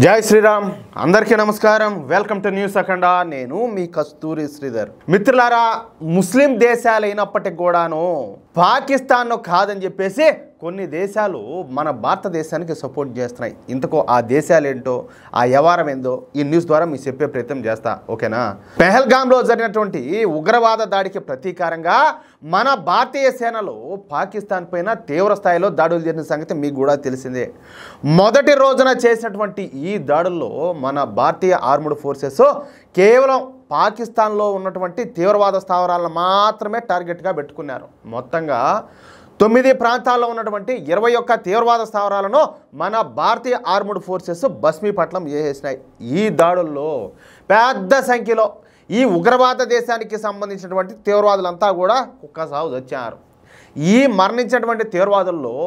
జై శ్రీరామ్ అందరికీ నమస్కారం వెల్కమ్ టు న్యూస్ అఖండ నేను మీ కస్తూరి శ్రీధర్ మిత్రులారా ముస్లిం దేశాలు అయినప్పటికీ కూడాను పాకిస్తాన్ను కాదని చెప్పేసి కొన్ని దేశాలు మన భారతదేశానికి సపోర్ట్ చేస్తున్నాయి ఇంతకో ఆ దేశాలు ఏంటో ఆ వ్యవహారం ఏందో ఈ న్యూస్ ద్వారా మీకు చెప్పే ప్రయత్నం చేస్తా ఓకేనా పెహల్గాంలో జరిగినటువంటి ఉగ్రవాద దాడికి ప్రతీకారంగా మన భారతీయ సేనలు పాకిస్తాన్ పైన తీవ్ర స్థాయిలో దాడులు చేసిన సంగతి మీకు కూడా తెలిసిందే మొదటి రోజున చేసినటువంటి ఈ దాడుల్లో మన భారతీయ ఆర్మ్డ్ ఫోర్సెస్ కేవలం పాకిస్తాన్లో ఉన్నటువంటి తీవ్రవాద స్థావరాలను మాత్రమే టార్గెట్గా పెట్టుకున్నారు మొత్తంగా 9 ప్రాంతాల్లో ఉన్నటువంటి 21 తీవ్రవాద స్థావరాలను మన భారతీయ ఆర్మ్డ్ ఫోర్సెస్ భస్మీపట్నం చేసేసినాయి ఈ దాడుల్లో పెద్ద సంఖ్యలో ఈ ఉగ్రవాద దేశానికి సంబంధించినటువంటి తీవ్రవాదులంతా కూడా కుక్క సాగు వచ్చారు ఈ మరణించినటువంటి తీవ్రవాదుల్లో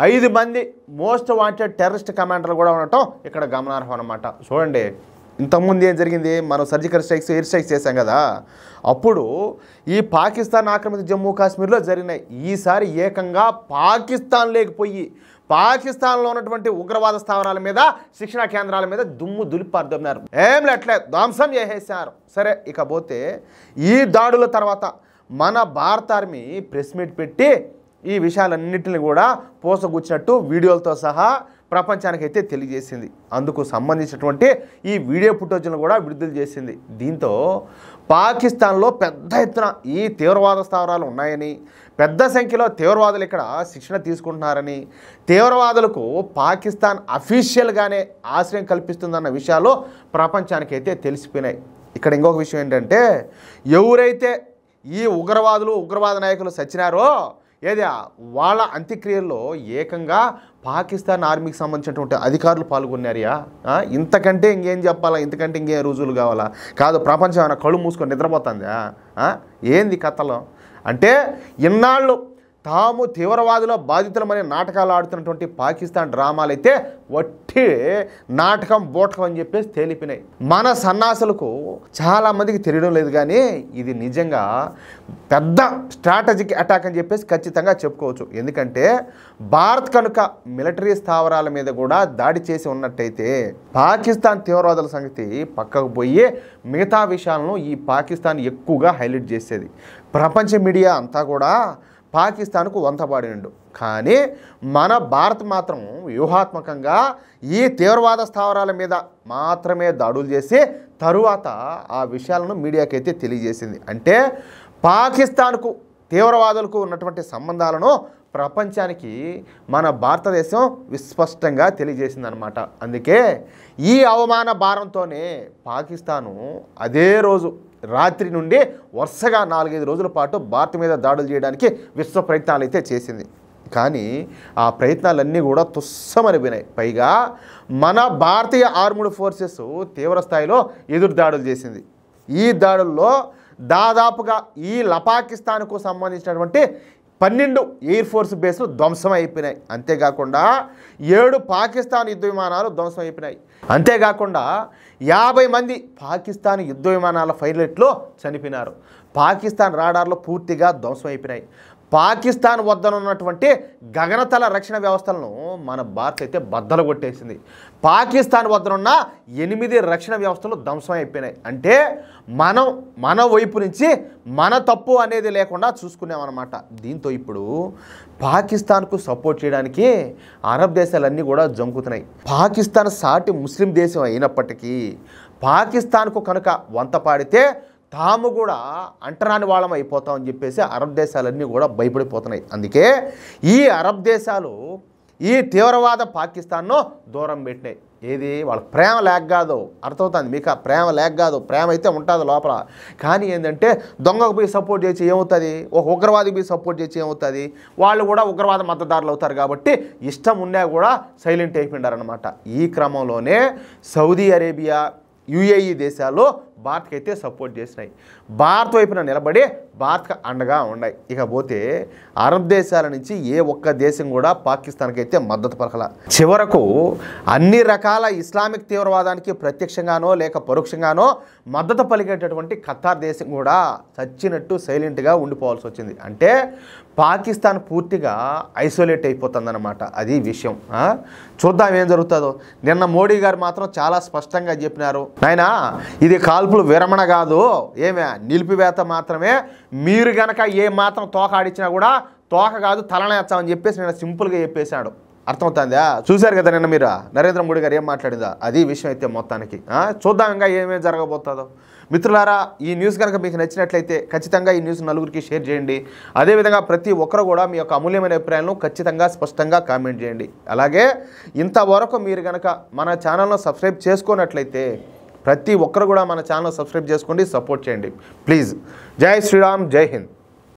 5 మంది మోస్ట్ వాంటెడ్ టెర్రరిస్ట్ కమాండర్లు కూడా ఉండటం ఇక్కడ గమనార్హం అన్నమాట చూడండి ఇంతకుముందు ఏం జరిగింది మనం సర్జికల్ స్ట్రైక్స్ ఎయిర్ స్ట్రైక్స్ చేశాం కదా అప్పుడు ఈ పాకిస్తాన్ ఆక్రమిత జమ్మూ కాశ్మీర్లో జరిగినాయి ఈసారి ఏకంగా పాకిస్తాన్ లేకపోయి పాకిస్తాన్లో ఉన్నటువంటి ఉగ్రవాద స్థావరాల మీద శిక్షణా కేంద్రాల మీద దుమ్ము దులిపారుతున్నారు ఏం లేట్లే ధ్వంసం చేసేసారు సరే ఇకపోతే ఈ దాడుల తర్వాత మన భారత ఆర్మీ ప్రెస్ మీట్ పెట్టి ఈ విషయాలన్నింటినీ కూడా పోసగుచ్చినట్టు వీడియోలతో సహా ప్రపంచానికి అయితే తెలియజేసింది అందుకు సంబంధించినటువంటి ఈ వీడియో ఫుటేజ్ను కూడా విడుదల చేసింది దీంతో పాకిస్తాన్లో పెద్ద ఎత్తున ఈ తీవ్రవాద స్థావరాలు ఉన్నాయని పెద్ద సంఖ్యలో తీవ్రవాదులు ఇక్కడ శిక్షణ తీసుకుంటున్నారని తీవ్రవాదులకు పాకిస్తాన్ అఫీషియల్గానే ఆశ్రయం కల్పిస్తుందన్న విషయాలు ప్రపంచానికి అయితే తెలిసిపోయినాయి ఇక్కడ ఇంకొక విషయం ఏంటంటే ఎవరైతే ఈ ఉగ్రవాద నాయకులు సచ్చినారో ఏది వాళ్ళ అంత్యక్రియల్లో ఏకంగా పాకిస్తాన్ ఆర్మీకి సంబంధించినటువంటి అధికారులు పాల్గొన్నారియా ఇంతకంటే ఇంకేం చెప్పాలా ఇంతకంటే ఇంకేం రుజువులు కావాలా కాదు ప్రపంచం ఏమైనా కళ్ళు మూసుకొని నిద్రపోతుందా ఏంది కథలో అంటే ఇన్నాళ్ళు తాము తీవ్రవాదుల బాధితులమనే నాటకాలు ఆడుతున్నటువంటి పాకిస్తాన్ డ్రామాలు అయితే వట్టి నాటకం బోటకం అని చెప్పేసి తేలిపినాయి మన సన్నాసులకు చాలామందికి తెలియడం లేదు కానీ ఇది నిజంగా పెద్ద స్ట్రాటజిక్ అటాక్ అని చెప్పేసి ఖచ్చితంగా చెప్పుకోవచ్చు ఎందుకంటే భారత్ కనుక మిలిటరీ స్థావరాల మీద కూడా దాడి చేసి ఉన్నట్టయితే పాకిస్తాన్ తీవ్రవాదుల సంగతి పక్కకు పోయి మిగతా విషయాలను ఈ పాకిస్తాన్ ఎక్కువగా హైలైట్ చేసేది ప్రపంచ మీడియా అంతా కూడా పాకిస్తాన్కు వంతపాడినండు కానీ మన భారత్ మాత్రం వ్యూహాత్మకంగా ఈ తీవ్రవాద స్థావరాల మీద మాత్రమే దాడులు చేసి తరువాత ఆ విషయాలను మీడియాకైతే తెలియజేసింది అంటే పాకిస్తాన్కు తీవ్రవాదులకు ఉన్నటువంటి సంబంధాలను ప్రపంచానికి మన భారతదేశం విస్పష్టంగా తెలియజేసిందనమాట అందుకే ఈ అవమాన భారంతోనే పాకిస్తాను అదే రోజు రాత్రి నుండి వరుసగా 4-5 రోజుల పాటు భారత్ మీద దాడులు చేయడానికి విశ్వ ప్రయత్నాలు అయితే చేసింది కానీ ఆ ప్రయత్నాలన్నీ కూడా తుస్సమనిపోయినాయి పైగా మన భారతీయ ఆర్మ్డ్ ఫోర్సెస్ తీవ్ర స్థాయిలో ఎదురు దాడులు చేసింది ఈ దాడుల్లో దాదాపుగా ఈ పాకిస్తాన్కు సంబంధించినటువంటి 12 ఎయిర్ ఫోర్స్ బేస్లు ధ్వంసం అయిపోయినాయి అంతేకాకుండా 7 పాకిస్తాన్ యుద్ధ విమానాలు ధ్వంసం అయిపోయినాయి అంతేకాకుండా 50 మంది పాకిస్తాన్ యుద్ధ విమానాల పైలట్లు చనిపోయినారు పాకిస్తాన్ రాడార్లు పూర్తిగా ధ్వంసం అయిపోయినాయి పాకిస్తాన్ వద్దనున్నటువంటి గగనతల రక్షణ వ్యవస్థలను మన భారత్ అయితే బద్దలు కొట్టేసింది పాకిస్తాన్ వద్దనున్న 8 రక్షణ వ్యవస్థలు ధ్వంసం అయిపోయినాయి అంటే మన వైపు నుంచి మన తప్పు అనేది లేకుండా చూసుకున్నామన్నమాట దీంతో ఇప్పుడు పాకిస్తాన్కు సపోర్ట్ చేయడానికి అరబ్ దేశాలన్నీ కూడా జంకుతున్నాయి పాకిస్తాన్ సాటి ముస్లిం దేశం అయినప్పటికీ పాకిస్తాన్కు కనుక వంత పాడితే తాము కూడా అంటరాని వాళ్ళం అయిపోతామని చెప్పేసి అరబ్ దేశాలన్నీ కూడా భయపడిపోతున్నాయి అందుకే ఈ అరబ్ దేశాలు ఈ తీవ్రవాద పాకిస్తాన్ను దూరం పెట్టినాయి ఏది వాళ్ళ ప్రేమ లేక కాదు అర్థమవుతుంది మీకు ఆ ప్రేమ లేక కాదు ప్రేమ అయితే ఉంటుంది లోపల కానీ ఏంటంటే దొంగకు పోయి సపోర్ట్ చేసి ఏమవుతుంది ఒక ఉగ్రవాదికి పోయి సపోర్ట్ చేసి ఏమవుతుంది వాళ్ళు కూడా ఉగ్రవాద మద్దతుదారులు అవుతారు కాబట్టి ఇష్టం ఉన్నా కూడా సైలెంట్ అయిపోయినారనమాట ఈ క్రమంలోనే సౌదీ అరేబియా యుఏఈ దేశాలు భారత్కి అయితే సపోర్ట్ చేసినాయి. భారత్ వైపున నిలబడి భారత్కి అండగా ఉన్నాయి. ఇకపోతే అరబ్ దేశాల నుంచి ఏ ఒక్క దేశం కూడా పాకిస్తాన్కి అయితే మద్దతు పలకల. చివరకు అన్ని రకాల ఇస్లామిక్ తీవ్రవాదానికి ప్రత్యక్షంగానో లేక పరోక్షంగానో మద్దతు పలికేటటువంటి ఖతార్ దేశం కూడా చచ్చినట్టు సైలెంట్గా ఉండిపోవాల్సి వచ్చింది. అంటే పాకిస్తాన్ పూర్తిగా ఐసోలేట్ అయిపోతుందన్నమాట. అది విషయం. చూద్దాం ఏం జరుగుతుందో. నిన్న మోడీ గారు మాత్రం చాలా స్పష్టంగా చెప్పినారు, నాయనా ఇది కాల్పులు విరమణ కాదు, ఏమే నిలిపివేత మాత్రమే, మీరు గనక ఏ మాత్రం తోక ఆడిచ్చినా కూడా తోక కాదు తలనేస్తామని చెప్పేసి నేను సింపుల్గా చెప్పేశాడు. అర్థమవుతుందా? చూశారు కదా నిన్న మీరు నరేంద్ర మోడీ గారు ఏం మాట్లాడిందా, అది విషయం అయితే మొత్తానికి. చూద్దాం ఇంకా ఏమేమి జరగబోతుందో. మిత్రులారా, ఈ న్యూస్ కనుక మీకు నచ్చినట్లయితే ఖచ్చితంగా ఈ న్యూస్ నలుగురికి షేర్ చేయండి. అదేవిధంగా ప్రతి ఒక్కరు కూడా మీ యొక్క అమూల్యమైన అభిప్రాయాలను ఖచ్చితంగా స్పష్టంగా కామెంట్ చేయండి. అలాగే ఇంతవరకు మీరు కనుక మన ఛానల్ను సబ్స్క్రైబ్ చేసుకున్నట్లయితే ప్రతి ఒక్కరు కూడా మన ఛానల్ సబ్స్క్రైబ్ చేసుకోండి, సపోర్ట్ చేయండి ప్లీజ్. జై శ్రీరామ్, జై హింద్.